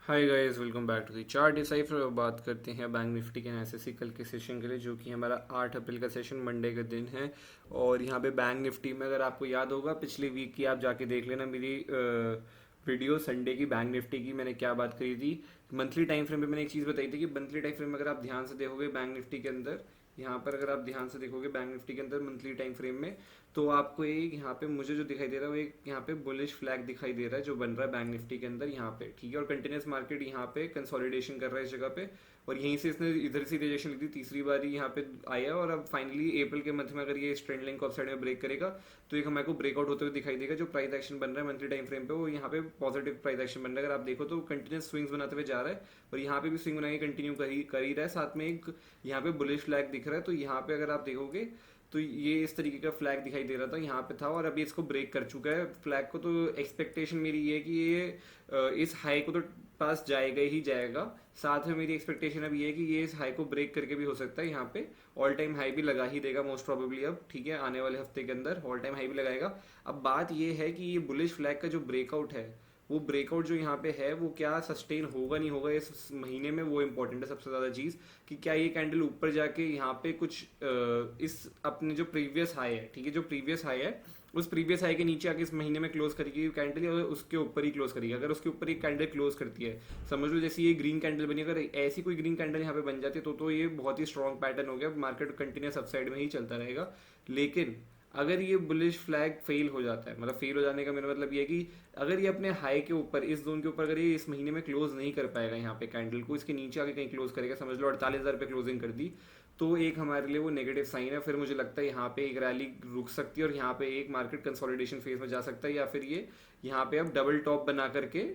Hi guys, welcome back to the chart decipher. बात करते हैं बैंक निफ्टी के एनालिसिस कल के सेशन के लिए, जो कि हमारा 8 अप्रैल का सेशन मंडे का दिन है। और यहाँ पे बैंक निफ्टी में अगर आपको याद होगा पिछले वीक की आप जाके देख लेना मेरी वीडियो संडे की बैंक निफ्टी की मैंने क्या बात करी थी। मंथली टाइम फ्रेम पे मैंने एक चीज़ बताई थी कि मंथली टाइम फ्रेम में अगर आप ध्यान से देखोगे बैंक निफ्टी के अंदर, यहाँ पर अगर आप ध्यान से देखोगे बैंक निफ्टी के अंदर मंथली टाइम फ्रेम में, तो आपको एक यहाँ पे मुझे जो दिखाई दे रहा है वो एक यहाँ पे बुलिश फ्लैग दिखाई दे रहा है जो बन रहा है बैंक निफ्टी के अंदर यहाँ पे, ठीक है। और कंटिन्यूस मार्केट यहाँ पे कंसोलिडेशन कर रहा है इस जगह पे, और यहीं से इसने इधर से रिजेक्शन ली थी, तीसरी बार ही यहाँ पे आया। और अब फाइनली अप्रैल के मंथ में अगर ये इस ट्रेंड लाइन को अपसाइड में ब्रेक करेगा तो एक हमारे को ब्रेकआउट होते हुए दिखाई देगा। जो प्राइस एक्शन बन रहा है मंथली टाइम फ्रेम पे वो यहाँ पे पॉजिटिव प्राइस एक्शन बन रहा है। अगर आप देखो तो कंटिन्यूस स्विंग्स बनाते हुए जा रहा है, और यहाँ पे भी स्विंग बना के कंटिन्यू कर ही रहा है। साथ में एक यहाँ पे बुलिश फ्लैग दिख रहा है, तो यहाँ पे अगर आप देखोगे तो ये इस तरीके का फ्लैग दिखाई दे रहा था यहाँ पे था, और अभी इसको ब्रेक कर चुका है फ्लैग को। तो एक्सपेक्टेशन मेरी ये है कि ये इस हाई को तो पास जाएगा ही जाएगा। साथ में मेरी एक्सपेक्टेशन अब ये है कि ये इस हाई को ब्रेक करके भी हो सकता है, यहाँ पे ऑल टाइम हाई भी लगा ही देगा मोस्ट प्रोबेबली अब, ठीक है। आने वाले हफ्ते के अंदर ऑल टाइम हाई भी लगाएगा। अब बात ये है कि ये बुलिश फ्लैग का जो ब्रेकआउट है, वो ब्रेकआउट जो यहाँ पे है वो क्या सस्टेन होगा नहीं होगा इस महीने में, वो इंपॉर्टेंट है सबसे ज़्यादा चीज़। कि क्या ये कैंडल ऊपर जाके यहाँ पे कुछ इस अपने जो प्रीवियस हाई है, ठीक है, जो प्रीवियस हाई है उस प्रीवियस हाई के नीचे आके इस महीने में क्लोज करेगी कैंडल, और उसके ऊपर ही क्लोज करेगी। अगर उसके ऊपर एक कैंडल क्लोज करती है, समझ लो जैसे ये ग्रीन कैंडल बनी, अगर ऐसी कोई ग्रीन कैंडल यहाँ पे बन जाती है तो ये बहुत ही स्ट्रॉन्ग पैटर्न हो गया, मार्केट कंटिन्यूस अपसाइड में ही चलता रहेगा। लेकिन अगर ये बुलिश फ्लैग फेल हो जाता है, मतलब फेल हो जाने का मेरा मतलब ये है कि अगर ये अपने हाई के ऊपर इस जोन के ऊपर अगर ये इस महीने में क्लोज नहीं कर पाएगा, यहाँ पे कैंडल को इसके नीचे आके कहीं क्लोज करेगा, समझ लो 48,000 पे क्लोजिंग कर दी, तो एक हमारे लिए वो नेगेटिव साइन है। फिर मुझे लगता है यहाँ पे एक रैली रुक सकती है और यहाँ पे एक मार्केट कंसोलिडेशन फेज में जा सकता है, या फिर ये यहाँ पे अब डबल टॉप बना करके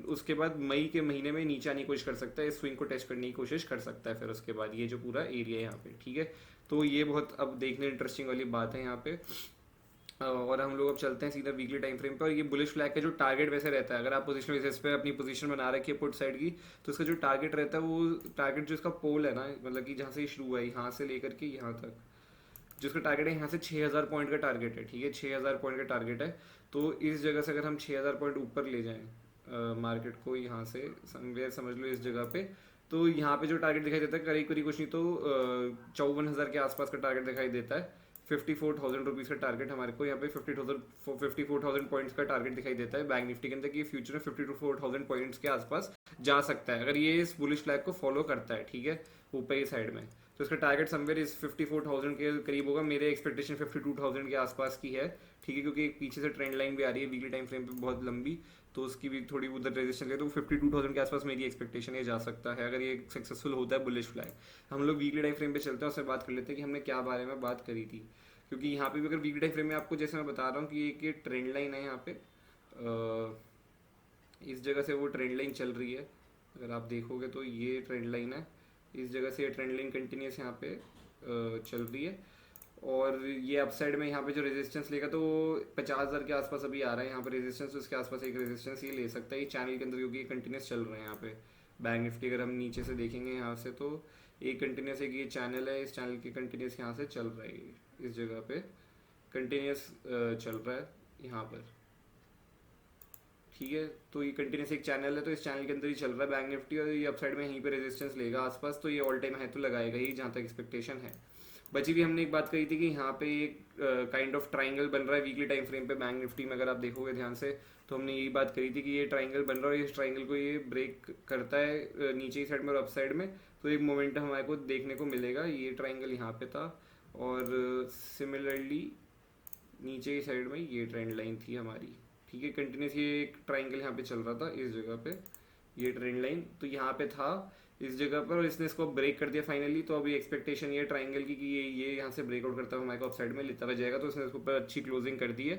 उसके बाद मई के महीने में नीचे आने की कोशिश कर सकता है, इस स्विंग को टेस्ट करने की कोशिश कर सकता है। फिर उसके बाद ये जो पूरा एरिया है यहाँ पे, ठीक है। तो ये बहुत अब देखने इंटरेस्टिंग वाली बात है यहाँ पे। और हम लोग अब चलते हैं सीधा वीकली टाइम फ्रेम पे। और ये बुलिश फ्लैग का जो टारगेट वैसे रहता है, अगर आप पोजीशन बेसिस पे अपनी पोजीशन बना रखी है पुट साइड की, तो इसका जो टारगेट रहता है वो टारगेट जो इसका पोल है ना, मतलब कि जहाँ से शुरू हुआ है यहाँ से लेकर के यहाँ तक, जो इसका टारगेट है यहाँ से 6,000 पॉइंट का टारगेट है, ठीक है, 6,000 पॉइंट का टारगेट है। तो इस जगह से अगर हम 6,000 पॉइंट ऊपर ले जाएं मार्केट को यहाँ से समवेयर समझ लो इस जगह पे, तो यहाँ पे जो टारगेट दिखाई देता है करीब करीब कुछ नहीं तो 54,000 के आसपास का टारगेट दिखाई देता है। 54,000 रुपीज़ का टारगेट हमारे को यहाँ पे 54,000 पॉइंट्स का टारगेट दिखाई देता है बैंक निफ्टी के अंदर, कि फ्यूचर में 54,000 पॉइंट्स के आसपास जा सकता है अगर ये इस बुलिश फ्लैग को फॉलो करता है, ठीक है, ऊपर ही साइड में। तो इसका टारगेट समवेयर इस 54,000 के करीब होगा। मेरे एक्सपेक्टेशन 52,000 के आसपास की है, ठीक है, क्योंकि एक पीछे से ट्रेंड लाइन भी आ रही है वीकली टाइम फ्रेम पे बहुत लंबी, तो उसकी भी थोड़ी उधर रेजिस्टेंस है। तो 52,000 के आसपास मेरी एक्सपेक्टेशन है जा सकता है अगर ये सक्सेसफुल होता है बुलिश फ्लैग। हम लोग वीकली टाइम फ्रेम पे चलते हैं, उससे बात कर लेते हैं कि हमने क्या बारे में बात करी थी। क्योंकि यहाँ पे भी अगर वीकली टाइम फ्रेम में आपको जैसे मैं बता रहा हूँ कि एक ये ट्रेंड लाइन है यहाँ पे, इस जगह से वो ट्रेंड लाइन चल रही है, अगर आप देखोगे तो ये ट्रेंड लाइन है, इस जगह से ये ट्रेंड लाइन कंटिन्यूस यहाँ पे चल रही है। और ये अपसाइड में यहाँ पे जो रेजिस्टेंस लेगा तो 50,000 के आसपास अभी आ रहा है यहाँ पे रेजिस्टेंस, तो इसके आसपास एक रेजिस्टेंस ये ले सकता है ये चैनल के अंदर, क्योंकि ये कंटिन्यूस चल रहे हैं यहाँ पे बैंक निफ्टी। अगर हम नीचे से देखेंगे यहाँ से तो एक कंटिन्यूस एक ये चैनल है, इस चैनल के कंटिन्यूस यहाँ से चल रहा है, इस जगह पे कंटिन्यूस चल रहा है यहाँ पर, ठीक है। तो ये कंटिन्यूस एक चैनल है, तो इस चैनल के अंदर ही चल रहा है बैंक निफ्टी, और ये अपसाइड में यहीं पे रेजिस्टेंस लेगा आसपास, तो ये ऑल टाइम हाई तो लगाएगा ही जहाँ तक एक्सपेक्टेशन है। बची भी हमने एक बात कही थी कि यहाँ पे एक काइंड ऑफ ट्राइंगल बन रहा है वीकली टाइम फ्रेम पे बैंक निफ्टी में, अगर आप देखोगे ध्यान से तो हमने यही बात करी थी कि ये ट्राइंगल बन रहा है और इस ट्राइंगल को ये ब्रेक करता है नीचे की साइड में और अप साइड में, तो एक मोमेंटम हमारे को देखने को मिलेगा। ये ट्राइंगल यहाँ पे था, और सिमिलरली नीचे की साइड में ये ट्रेंड लाइन थी हमारी, ठीक है, कंटिन्यूस ये एक ट्राइंगल यहाँ पे चल रहा था इस जगह पे, ये ट्रेंड लाइन तो यहाँ पे था इस जगह पर, और इसने इसको ब्रेक कर दिया फाइनली। तो अभी एक्सपेक्टेशन ये ट्राइंगल की कि ये यहाँ से ब्रेकआउट करता हुआ हमारे को अपसाइड में लेता हुआ जाएगा, तो इसने इसके ऊपर अच्छी क्लोजिंग कर दी है,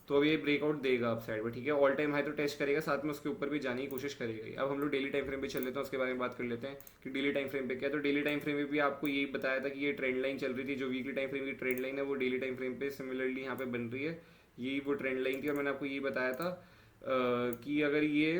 तो अभी ये ब्रेकआउट देगा अपसाइड में, ठीक है। ऑल टाइम हाई तो टेस्ट करेगा, साथ में उसके ऊपर भी जाने की कोशिश करेगा ही। अब हम लोग डेली टाइम फ्रेम पे चल लेते हैं, उसके बारे में बात कर लेते हैं कि डेली टाइम फ्रेम पे क्या है। तो डेली टाइम फ्रेम में भी आपको यही बताया था कि ये ट्रेंड लाइन चल रही थी, जो वीकली टाइम फ्रेम की ट्रेंड लाइन है वो डेली टाइम फ्रेम पे सिमिलरली यहाँ पे बन रही है, यही वो ट्रेंड लाइन थी। और मैंने आपको यही बताया था कि अगर ये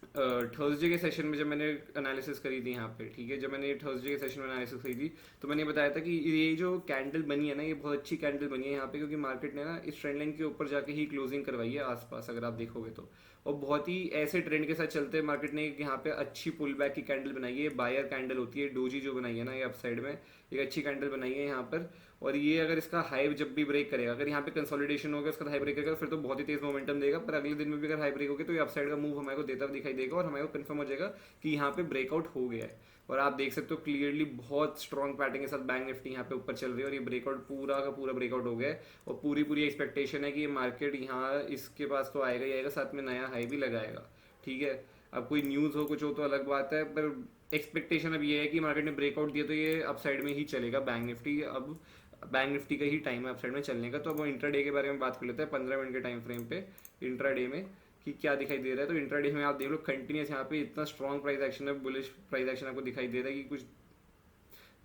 थर्सडे के सेशन में जब मैंने एनालिसिस करी थी यहाँ पे, ठीक है, जब मैंने थर्सडे के सेशन में एनालिसिस करी थी तो मैंने बताया था कि ये जो कैंडल बनी है ना, ये बहुत अच्छी कैंडल बनी है यहाँ पे, क्योंकि मार्केट ने ना इस ट्रेंड लाइन के ऊपर जाके ही क्लोजिंग करवाई है आसपास, अगर आप देखोगे तो। और बहुत ही ऐसे ट्रेंड के साथ चलते हैं मार्केट ने यहाँ पे अच्छी पुल बैक की कैंडल बनाई है, बायर कैंडल होती है, डोजी जो बनाई है ना ये अप साइड में, एक अच्छी कैंडल बनाई है यहाँ पर। और ये अगर इसका हाई जब भी ब्रेक करेगा, अगर यहाँ पे कंसोलिडेशन होगा, इसका हाई ब्रेक करेगा, फिर तो बहुत ही तेज मोमेंटम देगा, पर अगले दिन में भी अगर हाई ब्रेक होगी तो ये अपसाइड का मूव हमारे को देता हुआ दिखाई देगा और हमारे को कंफर्म हो जाएगा कि यहाँ पे ब्रेकआउट हो गया है। और आप देख सकते हो क्लियरली बहुत स्ट्रॉन्ग पैटर्न के साथ बैंक निफ्टी यहाँ पे ऊपर चल रही है और ये ब्रेकआउट पूरा का पूरा ब्रेकआउट हो गया है। और पूरी पूरी एक्सपेक्टेशन है कि ये मार्केट यहाँ इसके पास तो आएगा ही आएगा, साथ में नया हाई भी लगाएगा, ठीक है। अब कोई न्यूज़ हो कुछ हो तो अलग बात है, पर एक्सपेक्टेशन अब ये है कि मार्केट ने ब्रेकआउट दिया तो ये अपसाइड में ही चलेगा बैंक निफ्टी। अब बैंक निफ्टी का ही टाइम है अपसाइड में चलने का। तो अब इंट्रा डे के बारे में बात कर लेते हैं 15 मिनट के टाइम फ्रेम पे इंट्रा डे में कि क्या दिखाई दे रहा है। तो इंट्रा डे में आप देख लो कंटिन्यूस यहाँ पे इतना स्ट्रॉन्ग प्राइस एक्शन है, बुलिश प्राइस एक्शन आपको दिखाई दे रहा है कि कुछ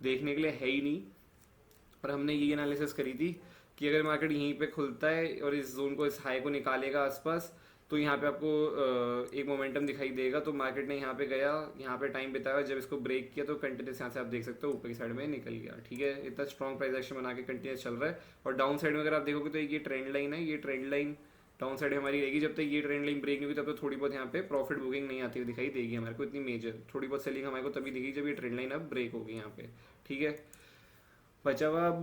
देखने के लिए है ही नहीं। और हमने ये एनालिसिस करी थी कि अगर मार्केट यहीं पे खुलता है और इस जोन को, इस हाई को निकालेगा आसपास, तो यहाँ पे आपको एक मोमेंटम दिखाई देगा। तो मार्केट ने यहाँ पे गया, यहाँ पे टाइम बिताया, जब इसको ब्रेक किया तो कंटिन्यूस यहाँ से आप देख सकते हो ऊपर की साइड में निकल गया, ठीक है। इतना स्ट्रॉन्ग प्राइस एक्शन बना के कंटिन्यूस चल रहा है। और डाउन साइड में अगर आप देखोगे तो ये ट्रेंड लाइन है, ये ट्रेंड लाइन डाउन साइड हमारी रहेगी। जब तक ये ट्रेंड लाइन ब्रेक नहीं होगी तब तक थोड़ी बहुत यहाँ पे प्रॉफिट बुकिंग नहीं आती हुई दिखाई देगी हमारे को, इतनी मेजर थोड़ी बहुत सेलिंग हमारे को तभी दिखेगी जब ये ट्रेंड लाइन अब ब्रेक होगी यहाँ पे, ठीक है। बचा हुआ अब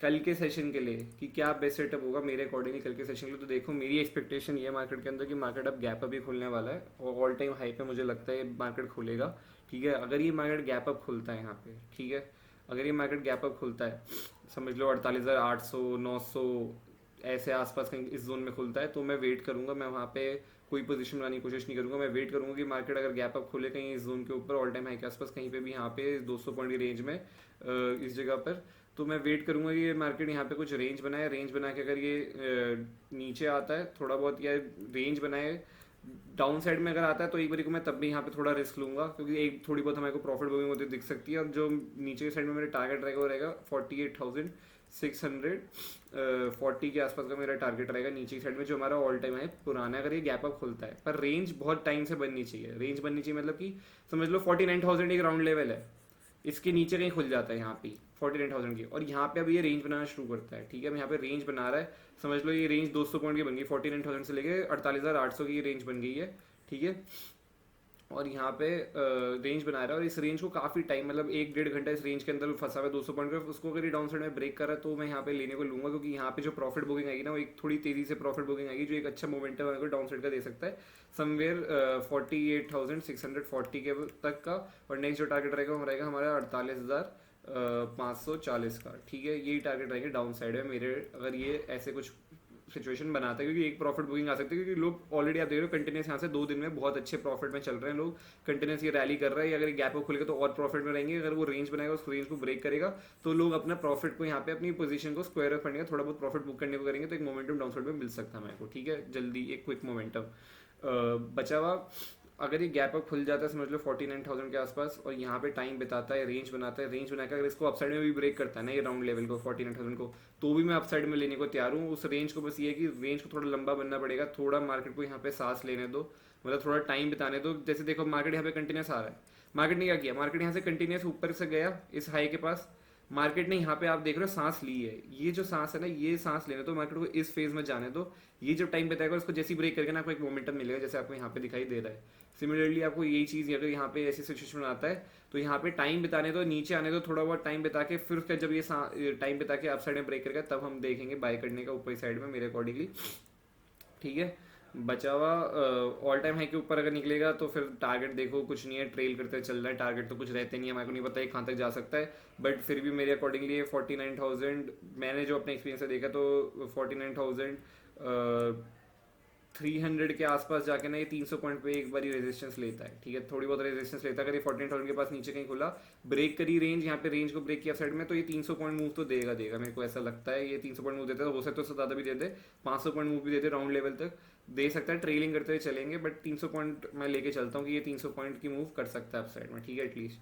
कल के सेशन के लिए कि क्या बेस्ट सेटअप होगा मेरे अकॉर्डिंगली कल के सेशन के लिए। तो देखो मेरी एक्सपेक्टेशन ये है मार्केट के अंदर कि मार्केट अब गैप अप ही खुलने वाला है और ऑल टाइम हाई पे मुझे लगता है मार्केट खुलेगा, ठीक है। अगर ये मार्केट गैप अप खुलता है यहाँ पे, ठीक है, अगर ये मार्केट गैप अप खुलता है, समझ लो 48,800 900 ऐसे आसपास कहीं इस जोन में खुलता है, तो मैं वेट करूंगा, मैं वहाँ पे कोई पोजीशन बनाने की कोशिश नहीं करूंगा। मैं वेट करूंगा कि मार्केट अगर गैप अप खुले कहीं इस जोन के ऊपर ऑल टाइम हाई के आसपास कहीं पे भी, यहाँ पे 200 पॉइंट की रेंज में इस जगह पर, तो मैं वेट करूंगा कि ये मार्केट यहाँ पे कुछ रेंज बनाए। रेंज बना के अगर ये नीचे आता है थोड़ा बहुत या रेंज बनाए डाउन साइड में अगर आता है तो एक बारी को मैं तब भी यहाँ पे थोड़ा रिस्क लूंगा, क्योंकि एक थोड़ी बहुत हमारे को प्रॉफिट बुकिंग होती दिख सकती है। और जो नीचे की साइड में मेरा टारगेट रहेगा वो रहेगा 48,640 के आसपास का मेरा टारगेट रहेगा नीचे की साइड में, जो हमारा ऑल टाइम है पुराना, अगर ये गैप अप खुलता है। पर रेंज बहुत टाइम से बननी चाहिए, रेंज बननी चाहिए मतलब कि समझ लो 49,000 एक राउंड लेवल है, इसके नीचे कहीं खुल जाता है यहाँ पे 49,000 की, और यहाँ पे अब ये रेंज बनाना शुरू करता है, ठीक है। अब यहाँ पे रेंज बना रहा है, समझ लो ये रेंज 200 पॉइंट की बन गई, 49,000 से लेके 48,800 की ये रेंज बन गई है, ठीक है। और यहाँ पे रेंज बना रहा है और इस रेंज को काफ़ी टाइम मतलब 1-1.5 घंटा इस रेंज के अंदर फंसा हुआ है 200 पॉइंट का। उसको अगर ये डाउन साइड में ब्रेक कर रहा है तो मैं यहाँ पे लेने को लूंगा, क्योंकि यहाँ पे जो प्रॉफिट बुकिंग आएगी ना वो एक थोड़ी तेजी से प्रॉफिट बुकिंग आएगी, जो एक अच्छा मोमेंटम है डाउन साइड का दे सकता है समवेयर 48,640 के तक का। और नेक्स्ट जो टारगेट रहेगा वो रहेगा हमारा 48,540 का, ठीक है। यही टारगेट रहेगा डाउन साइड में मेरे, अगर ये ऐसे कुछ सिचुएशन बनाता है, क्योंकि एक प्रॉफिट बुकिंग आ सकती है, क्योंकि लोग ऑलरेडी आप देख रहे हो कंटिन्यूस यहाँ से 2 दिन में बहुत अच्छे प्रॉफिट में चल रहे हैं लोग, कंटिन्यूस ये रैली कर रहा है। अगर गैप को खुलेगा तो और प्रॉफिट में रहेंगे, अगर वो रेंज बनाएगा उस रेंज को ब्रेक करेगा तो लोग अपना प्रॉफिट को यहाँ पे अपनी पोजीशन को स्क्वायर अप करने का थोड़ा बहुत प्रॉफिट बुक करने को करेंगे, तो एक मोमेंटम डाउन साइड में मिल सकता है मेरे को, ठीक है, जल्दी एक क्विक मोमेंटम बचा हुआ। अगर ये गैप अप खुल जाता है समझ लो 49,000 के आसपास और यहाँ पे टाइम बिताता है, रेंज बनाता है, रेंज बनाकर अगर इसको अपसाइड में भी ब्रेक करता है ना ये राउंड लेवल को 49,000 को, तो भी मैं अपसाइड में लेने को तैयार हूँ उस रेंज को। बस ये है कि रेंज को थोड़ा लंबा बनना पड़ेगा, थोड़ा मार्केट को यहाँ पे सांस लेने दो, मतलब थोड़ा टाइम बिताने दो। जैसे देखो मार्केट यहाँ पे कंटिन्यूस आ रहा है, मार्केट ने क्या किया, मार्केट यहाँ से कंटिन्यूस ऊपर से गया इस हाई के पास, मार्केट ने यहाँ पे आप देख रहे हो सांस ली है, ये जो सांस है ना ये सांस लेने दो मार्केट को, इस फेज में जाने दो। ये जो टाइम बताएगा उसको जैसी ब्रेक करके ना आपको एक मोमेंटम मिलेगा, जैसे आपको यहाँ पे दिखाई दे रहा है। सिमिलरली आपको यही चीज़ अगर यहाँ पे ऐसी सिचुएशन आता है तो यहाँ पे टाइम बिताने दो, नीचे आने दो, थोड़ा बहुत टाइम बिता के फिर उसका जब ये टाइम बिता के अप साइड में ब्रेक करेगा तब हम देखेंगे बाय करने का ऊपरी साइड में मेरे अकॉर्डिंगली, ठीक है। बचा हुआ ऑल टाइम हाई के ऊपर अगर निकलेगा तो फिर टारगेट देखो कुछ नहीं है, ट्रेल करते चल रहा है, टारगेट तो कुछ रहते नहीं है, हमारे को नहीं पता है कहाँ तक जा सकता है। बट फिर भी मेरे अकॉर्डिंगली 49,000 मैंने जो अपने एक्सपीरियंस से देखा तो 49,300 के आसपास जाके ना ये 300 पॉइंट पे एक बार रेजिस्टेंस लेता है, ठीक है, थोड़ी बहुत रेजिस्टेंस लेता है। अगर ये 49,000 के पास नीचे कहीं खुला ब्रेक करी रेंज, यहाँ पे रेंज को ब्रेक किया साइड में, तो ये 300 पॉइंट मूव तो देगा मेरे को ऐसा लगता है। ये 300 पॉइंट मूव देता है, तो हो सकता है उससे ज़्यादा भी दे दे, 500 पॉइंट मूव भी देते राउंड लेवल तक दे सकता है, ट्रेलिंग करते हुए चलेंगे। बट 300 पॉइंट मैं लेके चलता हूँ कि ये 300 पॉइंट की मूव कर सकता है अप साइड में, ठीक है एटलीस्ट।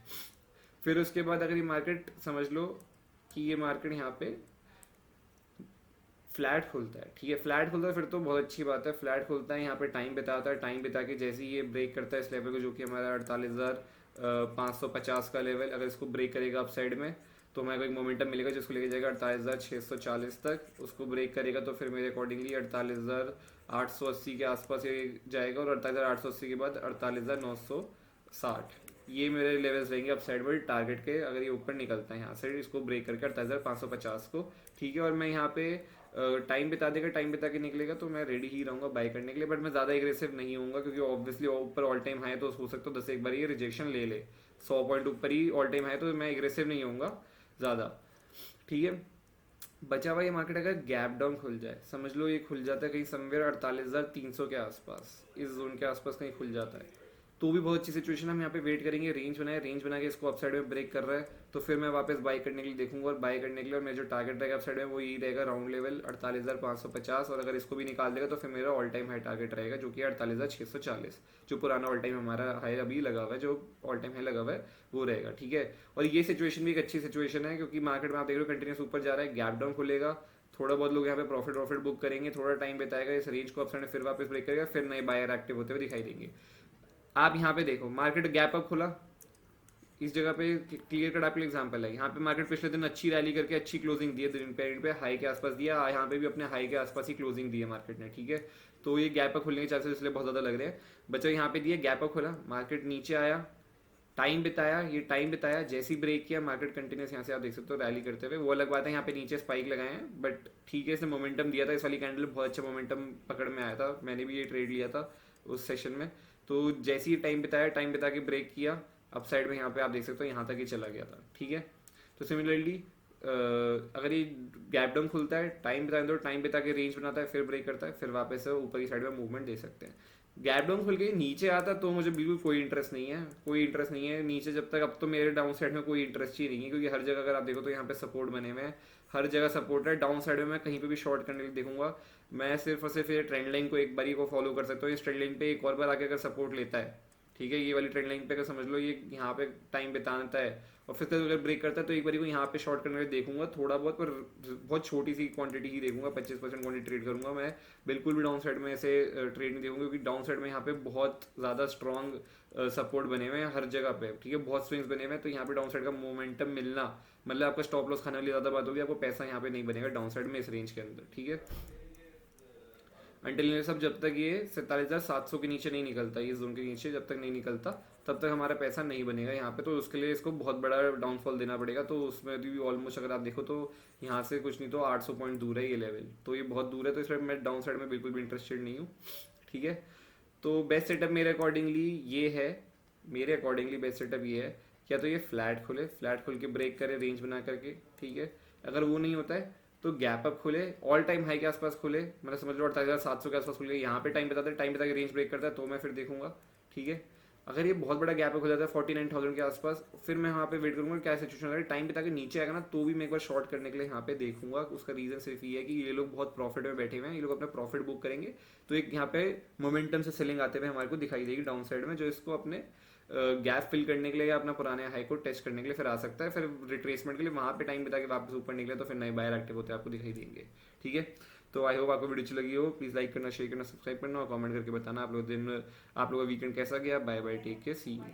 फिर उसके बाद अगर ये मार्केट समझ लो कि ये मार्केट यहाँ पे फ्लैट खुलता है, ठीक है, फ्लैट खुलता है फिर तो बहुत अच्छी बात है। फ्लैट खुलता है, यहाँ पे टाइम बिताता है, टाइम बिता के जैसे ही ये ब्रेक करता है इस लेवल को जो कि हमारा 48,550 का लेवल, अगर इसको ब्रेक करेगा अप साइड में तो हमारे को एक मोमेंटम मिलेगा जिसको लेके जाएगा 48,640 तक। उसको ब्रेक करेगा तो फिर मेरे अकॉर्डिंगली 48,880 के आसपास ये जाएगा, और 48,880 के बाद 48,960, ये मेरे लेवल्स रहेंगे अप साइड में टारगेट के, अगर ये ऊपर निकलता है यहाँ से इसको ब्रेक करके 48,550 को, ठीक है। और मैं यहाँ पे टाइम बिता देगा, टाइम बिता के निकलेगा तो मैं रेडी ही रहूंगा बाय करने के लिए, बट मैं ज़्यादा एग्रेसिव नहीं होऊंगा क्योंकि ऑब्वियसली ऊपर ऑल टाइम हाई है तो हो सकता है 10 एक बार ये रिजेक्शन ले ले, 100 पॉइंट ऊपर ही ऑल टाइम हाई, तो मैं एग्रेसिव नहीं होऊंगा ज़्यादा, ठीक है। बचा हुआ ये मार्केट अगर गैप डाउन खुल जाए, समझ लो ये खुल जाता है कहीं समवेयर 48,300 के आसपास, इस जोन के आसपास कहीं खुल जाता है तो भी बहुत अच्छी सिचुएशन है। हम यहाँ पे वेट करेंगे, रेंज बनाए, रेंज बना के इसको अपसाइड में ब्रेक कर रहा है तो फिर मैं वापस बाय करने के लिए देखूंगा, और बाय करने के लिए और मेरा जो टारगेट रहेगा अपसाइड में वो यही रहेगा राउंड लेवल 48,550, और अगर इसको भी निकाल देगा तो फिर मेरा ऑल टाइम हाई टारगेट रहेगा जो कि 48,640, जो पुराना ऑल टाइम हमारा हाई अभी लगा हुआ है, जो ऑल टाइम हाई लगा हुआ है वो रहेगा, ठीक है। और ये सिचुएशन भी एक अच्छी सिचुएशन है क्योंकि मार्केट में आप देख रहे हो कंटिन्यूस ऊपर जा रहा है, गैप डाउन खुलेगा, थोड़ा बहुत लोग यहाँ पे प्रॉफिट बुक करेंगे, थोड़ा टाइम बिताएगा, इस रेंज को अपसाइड में फिर वापस ब्रेक करेगा, फिर नए बायर एक्टिव होते हुए दिखाई देंगे। आप यहाँ पे देखो मार्केट गैप अप खुला, इस जगह पे क्लियर कट आपके एग्जांपल है, यहाँ पे मार्केट पिछले दिन अच्छी रैली करके अच्छी क्लोजिंग दी है, दिन पे हाई के आसपास दिया, यहाँ पे भी अपने हाई के आसपास ही क्लोजिंग दी है मार्केट ने, ठीक है। तो ये गैप अप खुलने के चांसेस इसलिए बहुत ज़्यादा लग रहे हैं। बच्चों यहाँ पे दिया गैप अप खुला, मार्केट नीचे आया, टाइम बिताया, ये टाइम बिताया, जैसी ब्रेक किया मार्केट कंटिन्यूस यहाँ से आप देख सकते हो रैली करते हुए, वो अलग बात है यहाँ पे नीचे स्पाइक लगाए हैं, बट ठीक है, इसने मोमेंटम दिया था, इस वाली कैंडल बहुत अच्छा मोमेंटम पकड़ में आया था, मैंने भी ये ट्रेड लिया था उस सेशन में। तो जैसे ही टाइम बिताया, टाइम बिता के ब्रेक किया अप साइड में, यहाँ पे आप देख सकते हो यहाँ तक ही चला गया था, ठीक है। तो सिमिलरली अगर ये गैप डाउन खुलता है, टाइम बिता दो, टाइम बिता के रेंज बनाता है, फिर ब्रेक करता है, फिर वापस से ऊपर की साइड में मूवमेंट दे सकते हैं। गैप डाउन खुल के नीचे आता तो मुझे बिल्कुल कोई इंटरेस्ट नहीं है, कोई इंटरेस्ट नहीं है नीचे जब तक, अब तो मेरे डाउन साइड में कोई इंटरेस्ट ही नहीं है क्योंकि हर जगह अगर आप देखो तो यहाँ पे सपोर्ट बने हुए हैं, हर जगह सपोर्ट है। डाउन साइड में मैं कहीं पे भी शॉर्ट करने के लिए देखूंगा, मैं सिर्फ और सिर्फ ये ट्रेंड लाइन को एक बार ही को फॉलो कर सकता हूँ, इस ट्रेंड लाइन पे एक और बार आके अगर सपोर्ट लेता है, ठीक है, ये वाली ट्रेंड लाइन पे अगर समझ लो ये यहाँ पे टाइम बिताता है और फिर अगर ब्रेक करता है तो एक बार को यहाँ पे शॉर्ट करने के लिए देखूंगा थोड़ा बहुत, पर बहुत छोटी सी क्वांटिटी ही देखूंगा, 25% क्वांटिटी ट्रेड करूंगा मैं, बिल्कुल भी डाउन साइड में ऐसे ट्रेड नहीं देखूंगा क्योंकि डाउन साइड में यहाँ पे बहुत ज़्यादा स्ट्रॉन्ग सपोर्ट बने हुए हैं हर जगह पे, ठीक है, बहुत स्विंग्स बने हुए हैं, तो यहाँ पे डाउन साइड का मोमेंटम मिलना मतलब आपका स्टॉप लॉस खाने वाली ज़्यादा बात होगी, आपको पैसा यहाँ पे नहीं बनेगा डाउन साइड में इस रेंज के अंदर, ठीक है। अंटिल सब जब तक ये 47,700 के नीचे नहीं निकलता, ये जोन के नीचे जब तक नहीं निकलता तब तक हमारा पैसा नहीं बनेगा यहाँ पे, तो उसके लिए इसको बहुत बड़ा डाउनफॉल देना पड़ेगा, तो उसमें भी ऑलमोस्ट अगर आप देखो तो यहाँ से कुछ नहीं तो 800 पॉइंट दूर है ये लेवल, तो ये बहुत दूर है, तो इसलिए मैं डाउन साइड में बिल्कुल भी इंटरेस्टेड नहीं हूँ, ठीक है। तो बेस्ट सेटअप मेरे अकॉर्डिंगली ये है, मेरे अकॉर्डिंगली बेस्ट सेटअप ये है, या तो ये फ्लैट खुले, फ्लैट खुल के ब्रेक करे रेंज बना करके, ठीक है। अगर वो नहीं होता है तो गैप अप खुले, ऑल टाइम हाई के आसपास खुले, मतलब समझ लो 48,700 के आसपास खुले, यहाँ पे टाइम बताते हैं, टाइम बता के रेंज ब्रेक करता है तो मैं फिर देखूंगा, ठीक है। अगर ये बहुत बड़ा गैप अप हो जाता है 49,000 के आसपास, फिर मैं वहाँ पे वेट करूंगा क्या सिचुएशन अगर टाइम बता के नीचे आएगा ना तो भी मैं एक बार शॉर्ट करने के लिए यहाँ पे देखूंगा। उसका रीजन सिर्फ ये है कि ये लोग बहुत प्रॉफिट में बैठे हुए हैं, ये लोग अपना प्रॉफिट बुक करेंगे, तो एक यहाँ पे मोमेंटम से सेलिंग आते हुए हमारे को दिखाई देगी डाउन साइड में, जो इसको अपने गैप फिल करने के लिए या अपना पुराने हाई को टेस्ट करने के लिए फिर आ सकता है, फिर रिट्रेसमेंट के लिए वहाँ पे टाइम बिता के वापस ऊपर निकले तो फिर नए बायर एक्टिव होते आपको दिखाई देंगे, ठीक है। तो आई होप आपको वीडियो अच्छी लगी हो, प्लीज़ लाइक करना, शेयर करना, सब्सक्राइब करना और कमेंट करके बताना आप लोग का वीकेंड कैसा गया। Bye bye, take care, see you.